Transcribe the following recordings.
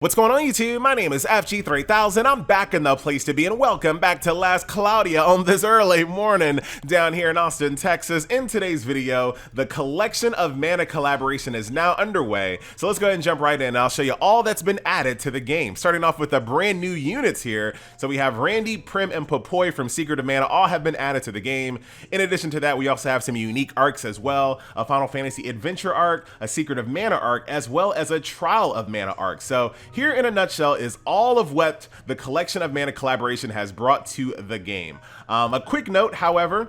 What's going on YouTube? My name is FG3000. I'm back in the place to be and welcome back to Last CLOUDIA on this early morning down here in Austin, Texas. In today's video, the Collection of Mana collaboration is now underway. So let's go ahead and jump right in and I'll show you all that's been added to the game. Starting off with the brand new units here. So we have Randy, Prim, and Popoi from Secret of Mana all have been added to the game. In addition to that, we also have some unique arcs as well. A Final Fantasy Adventure arc, a Secret of Mana arc, as well as a Trial of Mana arc. So here in a nutshell is all of what the Collection of Mana collaboration has brought to the game. A quick note, however,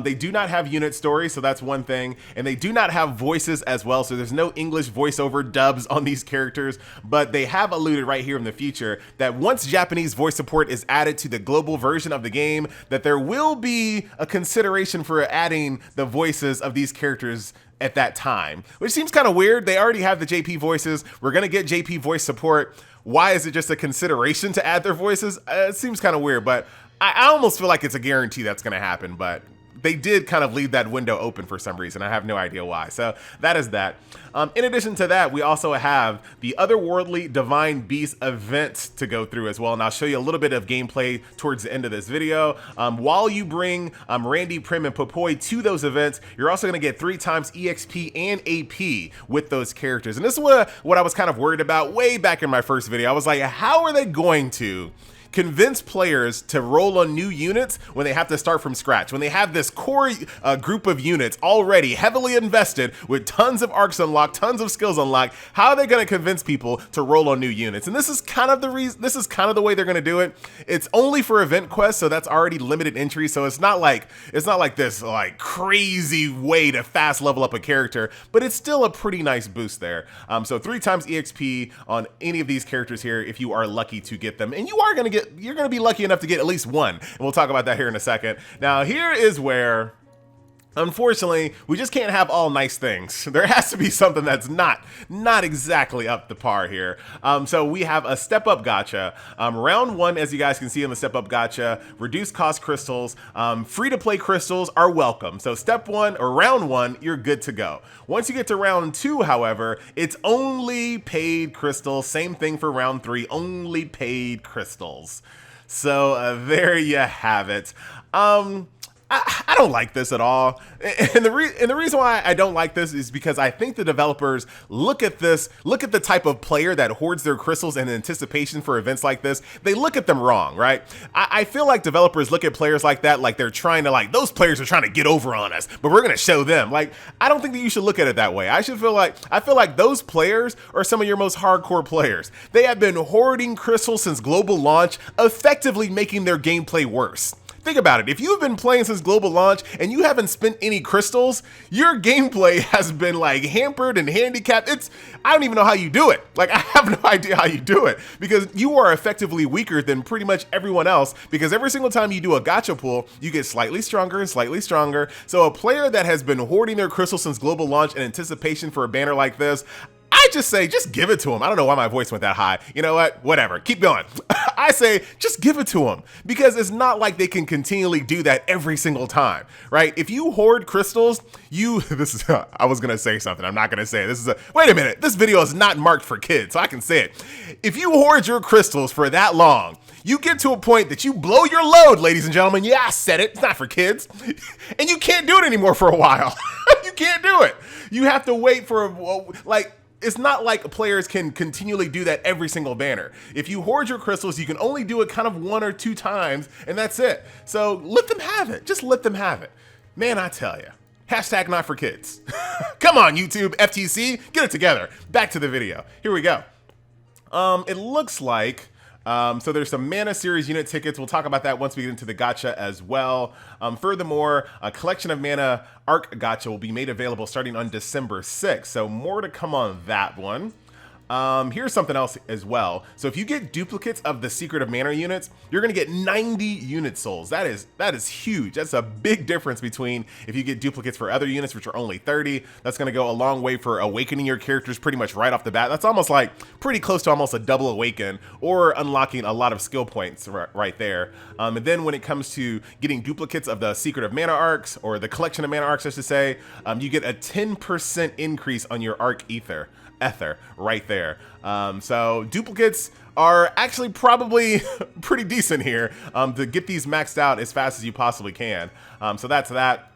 they do not have unit stories, so that's one thing, and they do not have voices as well, so there's no English voiceover dubs on these characters, but they have alluded right here in the future that once Japanese voice support is added to the global version of the game, that there will be a consideration for adding the voices of these characters at that time, which seems kind of weird. They already have the JP voices. We're gonna get JP voice support. Why is it just a consideration to add their voices? It seems kind of weird, but I almost feel like it's a guarantee that's gonna happen, but they did kind of leave that window open for some reason. I have no idea why. So that is that. In addition to that, we also have the Otherworldly Divine Beast event to go through as well. And I'll show you a little bit of gameplay towards the end of this video. While you bring Randy, Prim, and Popoi to those events, you're also gonna get 3 times EXP and AP with those characters. And this is what I was kind of worried about way back in my first video. I was like, how are they going to convince players to roll on new units when they have to start from scratch, when they have this core group of units already heavily invested with tons of arcs unlocked, tons of skills unlocked? How are they going to convince people to roll on new units? And this is kind of the reason, this is kind of the way they're going to do it. It's only for event quests, so that's already limited entry, so it's not like this like crazy way to fast level up a character, but it's still a pretty nice boost there. So 3 times EXP on any of these characters here if you are lucky to get them, and you're gonna be lucky enough to get at least one, and we'll talk about that here in a second. Now here is where, unfortunately, we just can't have all nice things. There has to be something that's not exactly up to par here. So we have a step up gacha. Round 1, as you guys can see in the step up gacha, reduced cost crystals, free to play crystals are welcome. So step 1 or round 1, you're good to go. Once you get to round 2, however, it's only paid crystals. Same thing for round 3, only paid crystals. So there you have it. I don't like this at all, and the reason why I don't like this is because I think the developers look at the type of player that hoards their crystals in anticipation for events like this. They look at them wrong, right? I feel like developers look at players like that like they're trying to, like, those players are trying to get over on us, but we're gonna show them. Like, I don't think that you should look at it that way. I feel like those players are some of your most hardcore players. They have been hoarding crystals since global launch, effectively making their gameplay worse. Think about it. If you've been playing since global launch and you haven't spent any crystals, your gameplay has been like hampered and handicapped. I don't even know how you do it. Like, I have no idea how you do it, because you are effectively weaker than pretty much everyone else, because every single time you do a gacha pull, you get slightly stronger and slightly stronger. So a player that has been hoarding their crystals since global launch in anticipation for a banner like this, I just say, just give it to him. I don't know why my voice went that high. You know what? Whatever. Keep going. I say, just give it to him, because it's not like they can continually do that every single time, right? If you hoard crystals, I was going to say something. I'm not going to say it. Wait a minute. This video is not marked for kids, so I can say it. If you hoard your crystals for that long, you get to a point that you blow your load, ladies and gentlemen. Yeah, I said it. It's not for kids. And you can't do it anymore for a while. You can't do it. You have to wait for, like, it's not like players can continually do that every single banner. If you hoard your crystals, you can only do it kind of 1 or 2 times, and that's it. So let them have it. Just let them have it. Man, I tell you. Hashtag not for kids. Come on, YouTube, FTC, get it together. Back to the video. Here we go. It looks like, so there's some Mana Series unit tickets. We'll talk about that once we get into the gacha as well. Furthermore, a Collection of Mana Arc gacha will be made available starting on December 6th. So more to come on that one. Here's something else as well. So if you get duplicates of the Secret of Mana units, you're gonna get 90 unit souls. That is huge. That's a big difference between if you get duplicates for other units, which are only 30. That's gonna go a long way for awakening your characters pretty much right off the bat. That's almost like pretty close to almost a double awaken, or unlocking a lot of skill points right there. And then when it comes to getting duplicates of the Secret of Mana arcs, or the Collection of Mana arcs, I should say, you get a 10% increase on your arc ether. ether right there. So duplicates are actually probably pretty decent here to get these maxed out as fast as you possibly can. So that's that.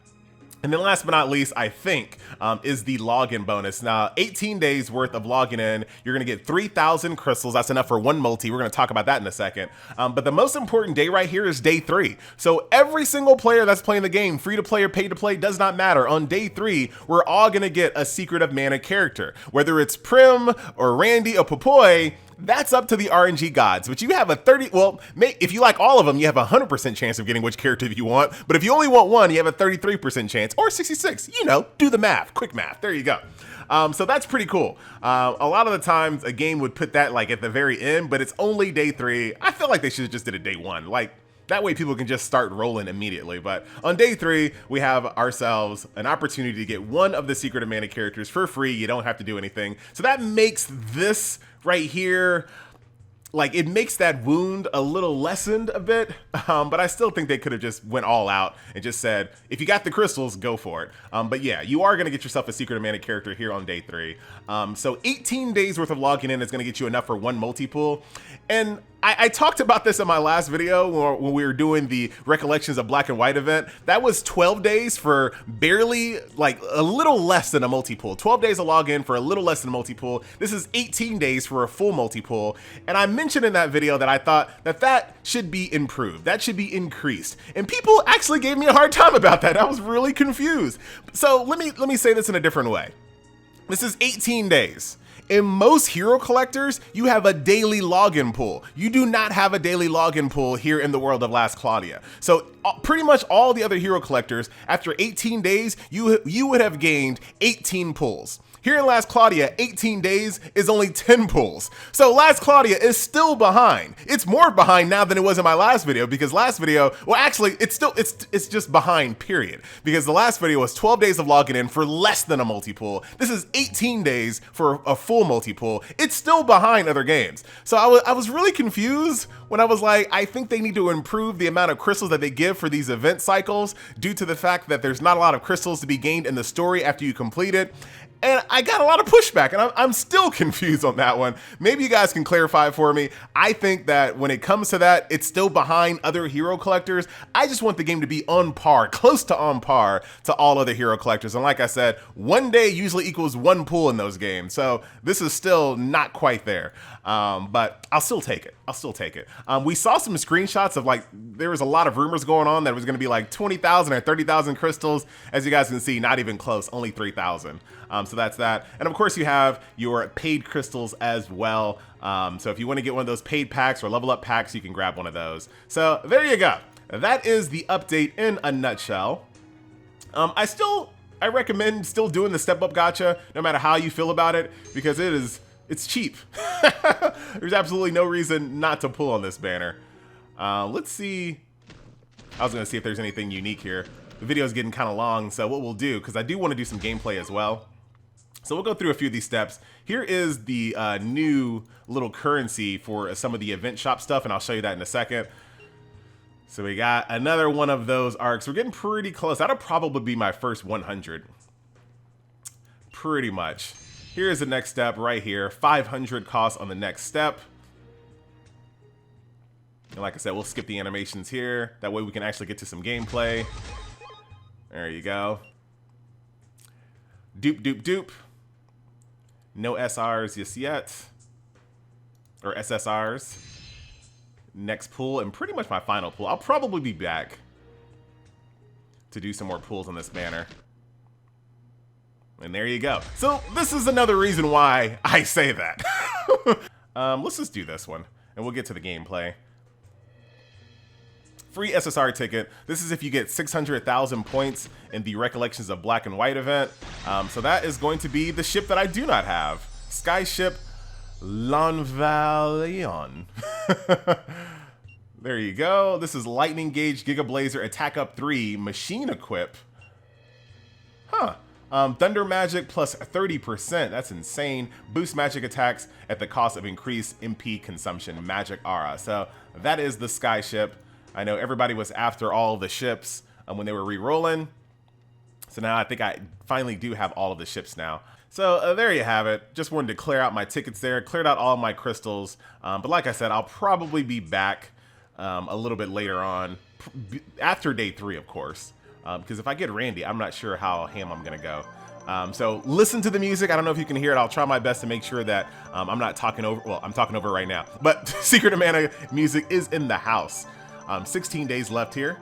And then last but not least, I think, is the login bonus. Now, 18 days worth of logging in, you're gonna get 3,000 crystals. That's enough for one multi. We're gonna talk about that in a second. But the most important day right here is day 3. So every single player that's playing the game, free to play or pay to play, does not matter. On day 3, we're all gonna get a Secret of Mana character. Whether it's Prim or Randy or Popoy, that's up to the RNG gods, but you have a 30, well, if you like all of them, you have a 100% chance of getting which character you want, but if you only want one, you have a 33% chance, or 66, you know, do the math, quick math, there you go. So that's pretty cool. A lot of the times a game would put that like at the very end, but it's only day 3. I feel like they should have just did it day 1. Like, that way people can just start rolling immediately. But on day 3, we have ourselves an opportunity to get one of the Secret of Mana characters for free. You don't have to do anything. So that makes this right here, like, it makes that wound a little lessened a bit, but I still think they could have just went all out and just said, if you got the crystals, go for it. But yeah, you are going to get yourself a Secret of Mana character here on day 3. So 18 days worth of logging in is going to get you enough for one multi-pool. And I talked about this in my last video when we were doing the Recollections of Black and White event. That was 12 days for barely, like, a little less than a multi-pool. 12 days of login for a little less than a multi-pool. This is 18 days for a full multi-pool. And I mentioned in that video that I thought that should be improved. That should be increased. And people actually gave me a hard time about that. I was really confused. So let me say this in a different way. This is 18 days. In most hero collectors, you have a daily login pool. You do not have a daily login pool here in the world of Last CLOUDIA. So pretty much all the other hero collectors, after 18 days, you would have gained 18 pulls. Here in Last CLOUDIA, 18 days is only 10 pulls. So Last CLOUDIA is still behind. It's more behind now than it was in my last video, because last video, well, actually, it's just behind, period. Because the last video was 12 days of logging in for less than a multi-pool. This is 18 days for a full multi-pool. It's still behind other games. So I was really confused when I was like, I think they need to improve the amount of crystals that they give for these event cycles due to the fact that there's not a lot of crystals to be gained in the story after you complete it. And I got a lot of pushback, and I'm still confused on that one. Maybe you guys can clarify it for me. I think that when it comes to that, it's still behind other hero collectors. I just want the game to be on par, close to on par to all other hero collectors. And like I said, one day usually equals one pool in those games. So this is still not quite there, but I'll still take it. I'll still take it. We saw some screenshots of, like, there was a lot of rumors going on that it was going to be like 20,000 or 30,000 crystals. As you guys can see, not even close, only 3,000. So that's that. And of course you have your paid crystals as well. So if you want to get one of those paid packs or level up packs, you can grab one of those. So there you go. That is the update in a nutshell. I recommend still doing the step up gacha, no matter how you feel about it, because it's cheap. There's absolutely no reason not to pull on this banner. Let's see. I was gonna see if there's anything unique here. The video is getting kind of long, so what we'll do, because I do want to do some gameplay as well. So we'll go through a few of these steps. Here is the new little currency for some of the event shop stuff, and I'll show you that in a second. So we got another one of those arcs. We're getting pretty close. That'll probably be my first 100. Pretty much. Here's the next step right here. 500 cost on the next step. And like I said, we'll skip the animations here. That way we can actually get to some gameplay. There you go. Doop, doop, doop. No SRs just yet. Or SSRs. Next pool, and pretty much my final pool. I'll probably be back to do some more pulls on this banner. And there you go. So this is another reason why I say that. Let's just do this one, and we'll get to the gameplay. Free SSR ticket. This is if you get 600,000 points in the Recollections of Black and White event. So that is going to be the ship that I do not have. Skyship Lanvalion. There you go. This is Lightning Gauge Giga Blazer Attack Up 3 Machine Equip. Huh. Thunder Magic plus 30%. That's insane. Boost magic attacks at the cost of increased MP consumption. Magic Aura. So that is the Skyship. I know everybody was after all the ships when they were re-rolling. So now I think I finally do have all of the ships now. So there you have it. Just wanted to clear out my tickets there, cleared out all my crystals. But like I said, I'll probably be back a little bit later on, after day 3, of course. Because if I get Randy, I'm not sure how ham I'm going to go. So listen to the music. I don't know if you can hear it. I'll try my best to make sure that I'm not talking over. Well, I'm talking over right now. But Secret of Mana music is in the house. 16 days left here.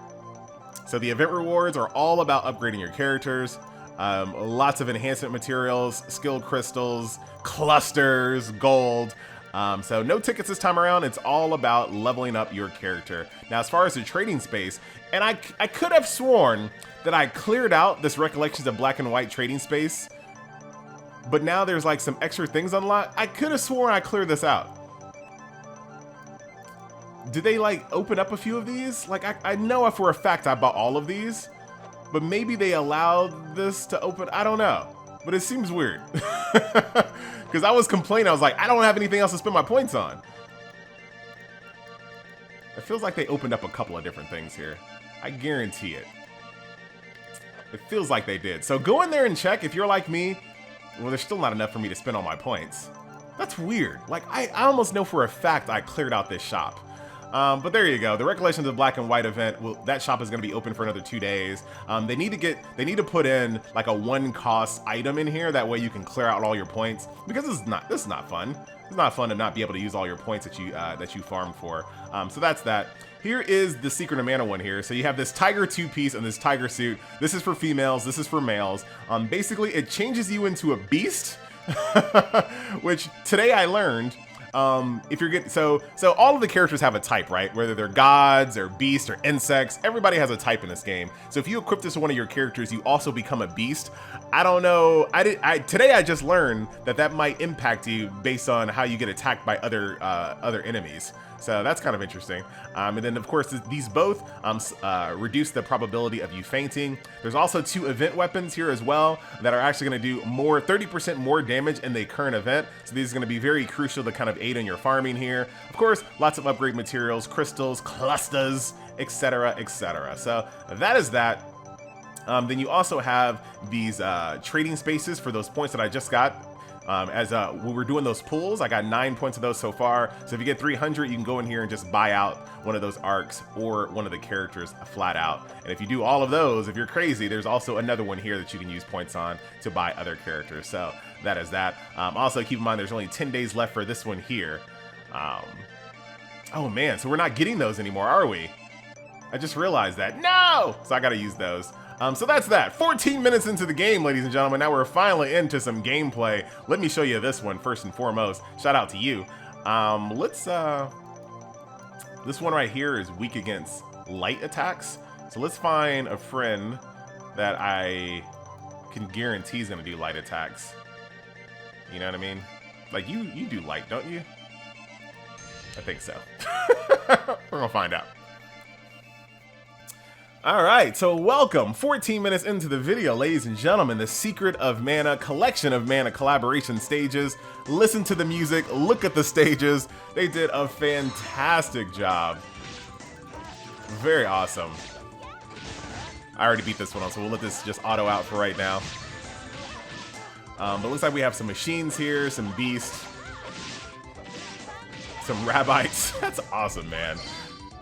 So the event rewards are all about upgrading your characters. Lots of enhancement materials, skill crystals, clusters, gold. So no tickets this time around. It's all about leveling up your character. Now, as far as the trading space, and I could have sworn that I cleared out this Recollections of Black and White trading space, but now there's like some extra things unlocked. I could have sworn I cleared this out. Did they like open up a few of these? Like I know for a fact I bought all of these, but maybe they allowed this to open. I don't know, but it seems weird. Because I was complaining. I was like, I don't have anything else to spend my points on. It feels like they opened up a couple of different things here. I guarantee it. It feels like they did. So go in there and check. If you're like me, well, there's still not enough for me to spend all my points. That's weird. Like, I almost know for a fact I cleared out this shop. But there you go. The Recollections of Black and White event, well, that shop is going to be open for another 2 days. They need to put in like a 1-cost item in here. That way you can clear out all your points, because this is not fun. It's not fun to not be able to use all your points that you farmed for. So that's that. Here is the Secret of Mana one here. So you have this tiger 2-piece and this tiger suit. This is for females. This is for males. Basically, it changes you into a beast, which today I learned. If you're getting so all of the characters have a type, right? Whether they're gods or beasts or insects, everybody has a type in this game. So if you equip this to one of your characters, you also become a beast. I don't know. Today I just learned that might impact you based on how you get attacked by other enemies. So that's kind of interesting. And then of course these both reduce the probability of you fainting. There's also 2 event weapons here as well that are actually going to do 30% more damage in the current event. So these are going to be very crucial to kind of aid in your farming here. Of course, lots of upgrade materials, crystals, clusters, etc., etc. So that is that. Then you also have these trading spaces for those points that I just got. As we were doing those pulls, I got 9 points of those so far. So if you get 300, you can go in here and just buy out one of those arcs or one of the characters flat out. And if you do all of those, if you're crazy, there's also another one here that you can use points on to buy other characters. So that is that. Also keep in mind, there's only 10 days left for this one here. Oh man, so we're not getting those anymore, are we? I just realized that. No! So I gotta use those. So that's that. 14 minutes into the game, ladies and gentlemen. Now we're finally into some gameplay. Let me show you this one first and foremost. Shout out to you. This one right here is weak against light attacks. So let's find a friend that I can guarantee is gonna do light attacks. You know what I mean? Like you do light, don't you? I think so. We're gonna find out. All right, so welcome. 14 minutes into the video, ladies and gentlemen, the Secret of Mana collection of Mana collaboration stages. Listen to the music, look at the stages. They did a fantastic job. Very awesome. I already beat this one, so we'll let this just auto out for right now. But looks like we have some machines here, some beasts, some rabbites. That's awesome, man.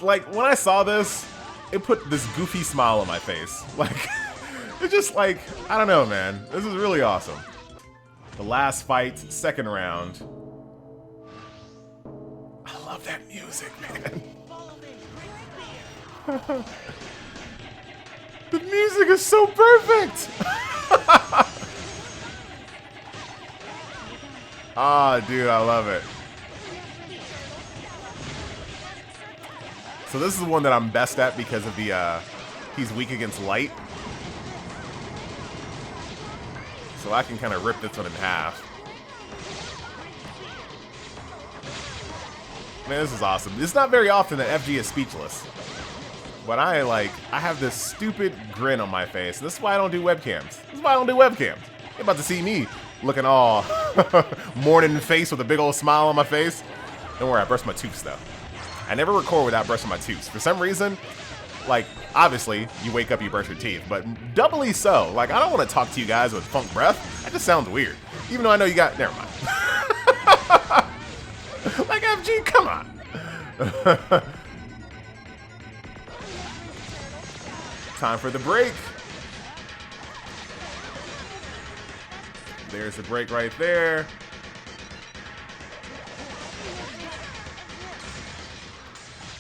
Like, when I saw this, it put this goofy smile on my face. Like, it's just like, I don't know, man. This is really awesome. The last fight, second round. I love that music, man. The music is so perfect. Ah, dude, I love it. So this is the one that I'm best at because of the, he's weak against light. So I can kind of rip this one in half. Man, this is awesome. It's not very often that FG is speechless. But I have this stupid grin on my face. This is why I don't do webcams. This is why I don't do webcams. You're about to see me looking all morning face with a big old smile on my face. Don't worry, I brush my tooth though. I never record without brushing my tooth. For some reason, Like, obviously, you wake up, you brush your teeth, but doubly so. Like, I don't want to talk to you guys with funk breath. That just sounds weird. Even though I know you got, never mind. Like, FG, come on. Time for the break. There's the break right there.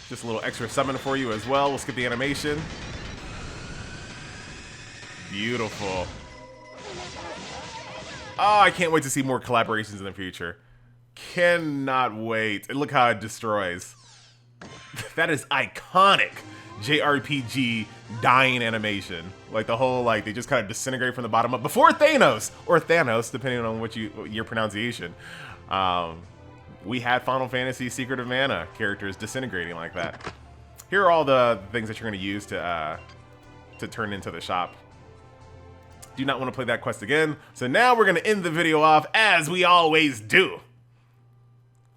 Just a little extra summon for you as well. We'll skip the animation. Beautiful. Oh, I can't wait to see more collaborations in the future. Cannot wait. And look how it destroys. That is iconic JRPG dying animation. Like the whole, like, they just kind of disintegrate from the bottom up before Thanos, or Thanos, depending on what your pronunciation. We had Final Fantasy Secret of Mana characters disintegrating like that. Here are all the things that you're going to use to turn into the shop. Do not want to play that quest again. So now we're going to end the video off as we always do.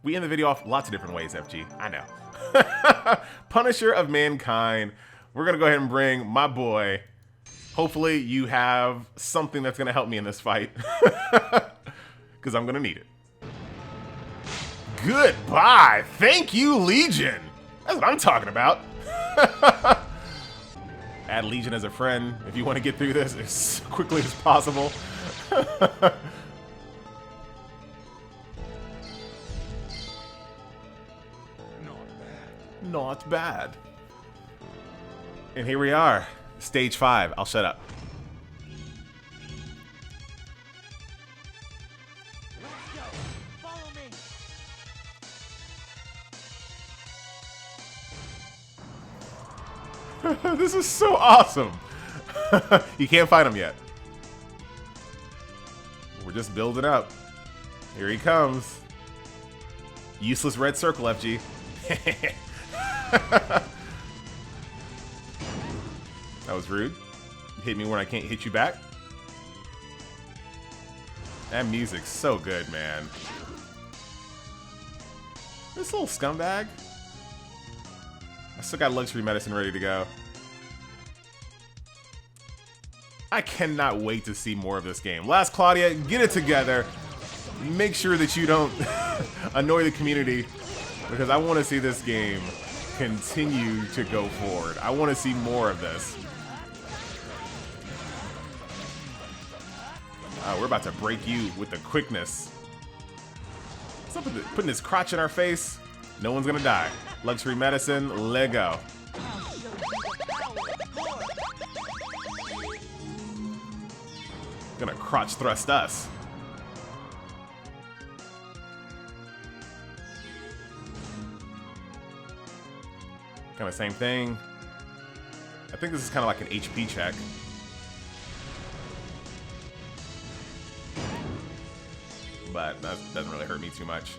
We end the video off lots of different ways, FG. I know. Punisher of Mankind. We're going to go ahead and bring my boy. Hopefully you have something that's going to help me in this fight. Because I'm going to need it. Goodbye. Thank you, Legion. That's what I'm talking about. Add Legion as a friend if you want to get through this as quickly as possible. Not bad. And here we are. Stage 5. I'll shut up. This is so awesome. You can't find him yet. We're just building up. Here he comes. Useless red circle, FG. That was rude. You hit me when I can't hit you back. That music's so good, man. This little scumbag. I still got luxury medicine ready to go. I cannot wait to see more of this game. Last Claudia, get it together. Make sure that you don't annoy the community, because I want to see this game continue to go forward. I want to see more of this. We're about to break you with the quickness. What's up with it? Putting his crotch in our face? No one's gonna die. Luxury medicine, Lego. Gonna crotch thrust us. Kind of same thing. I think this is kind of like an HP check. But that doesn't really hurt me too much.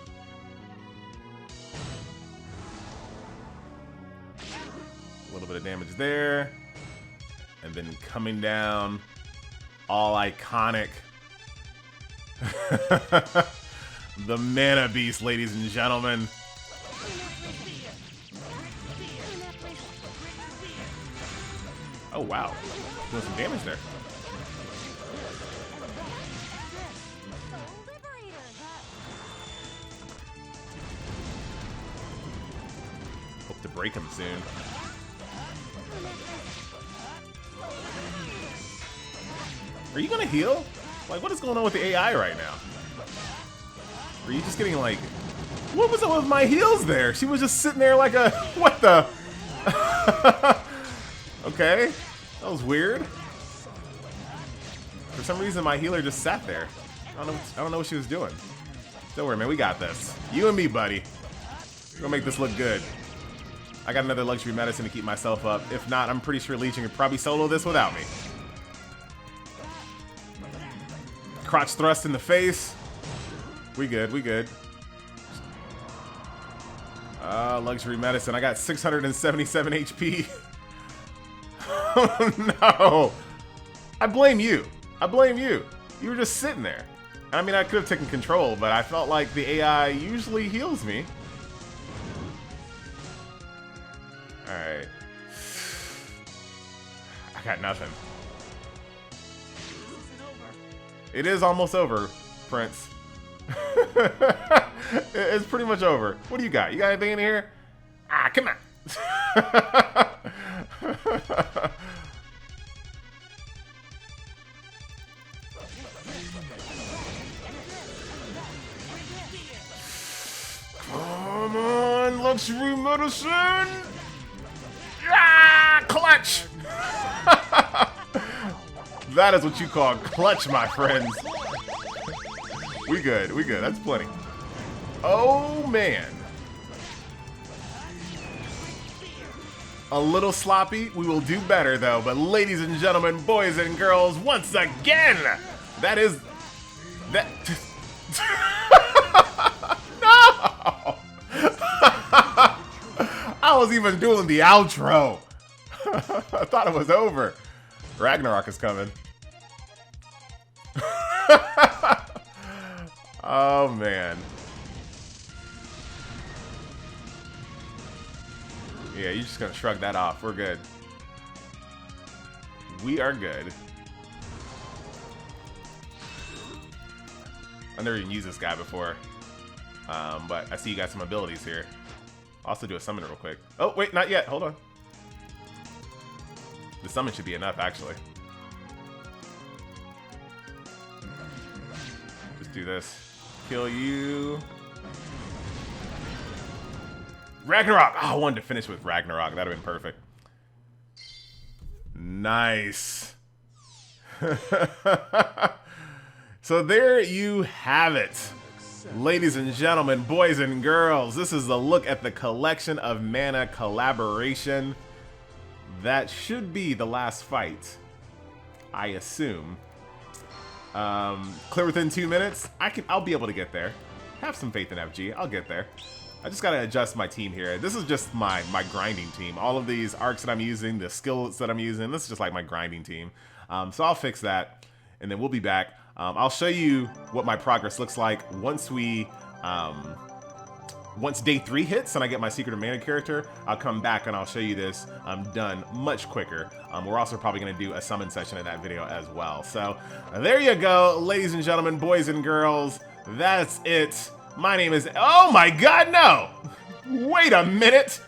A little bit of damage there. And then coming down, all iconic. The Mana Beast, ladies and gentlemen. Oh, wow. Doing some damage there. Hope to break him soon. Are you gonna heal? Like, what is going on with the AI right now? Are you just getting like... What was up with my heals there? She was just sitting there like a... What the... Okay, that was weird. For some reason, my healer just sat there. I don't know what she was doing. Don't worry, man. We got this. You and me, buddy. We're gonna make this look good. I got another luxury medicine to keep myself up. If not, I'm pretty sure Legion could probably solo this without me. Crotch thrust in the face. We good. We good. Luxury medicine. I got 677 HP. Oh no! I blame you. I blame you. You were just sitting there. I mean, I could have taken control, but I felt like the AI usually heals me. Alright. I got nothing. It is almost over, Prince. It's pretty much over. What do you got? You got anything in here? Ah, come on. Come on, luxury medicine. Ah, clutch. That is what you call clutch, my friends. We good, we good. That's plenty. Oh, man. A little sloppy. We will do better, though. But ladies and gentlemen, boys and girls, once again, that is... That... No! I was even doing the outro. I thought it was over. Ragnarok is coming. Oh, man. Yeah, you're just gonna shrug that off. We're good. We are good. I never even used this guy before. But I see you got some abilities here. I'll also do a summon real quick. Oh, wait, not yet. Hold on. The summon should be enough, actually. Just do this. Kill you. Ragnarok! Oh, I wanted to finish with Ragnarok. That would have been perfect. Nice. So there you have it. Ladies and gentlemen, boys and girls, this is a look at the collection of mana collaboration. That should be the last fight, I assume. Clear within 2 minutes. I'll be able to get there. Have some faith in FG. I'll get there. I just gotta adjust my team here. This is just my grinding team. All of these arcs that I'm using, the skills that I'm using, this is just like my grinding team. So I'll fix that, and then we'll be back. I'll show you what my progress looks like once once day 3 hits and I get my Secret of Mana character. I'll come back and I'll show you this done much quicker. We're also probably going to do a summon session in that video as well. So there you go, ladies and gentlemen, boys and girls. That's it. My name is... Oh my god, no! Wait a minute!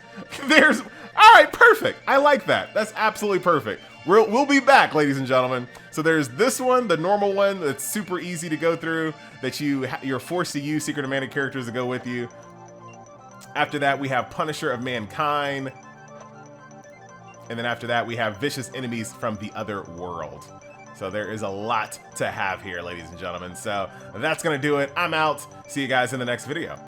There's... Alright, perfect! I like that. That's absolutely perfect. We'll be back, ladies and gentlemen. So there's this one, the normal one, that's super easy to go through, that you're forced to use Secret of Mana characters to go with you. After that, we have Punisher of Mankind. And then after that, we have Vicious Enemies from the Other World. So there is a lot to have here, ladies and gentlemen. So that's going to do it. I'm out. See you guys in the next video.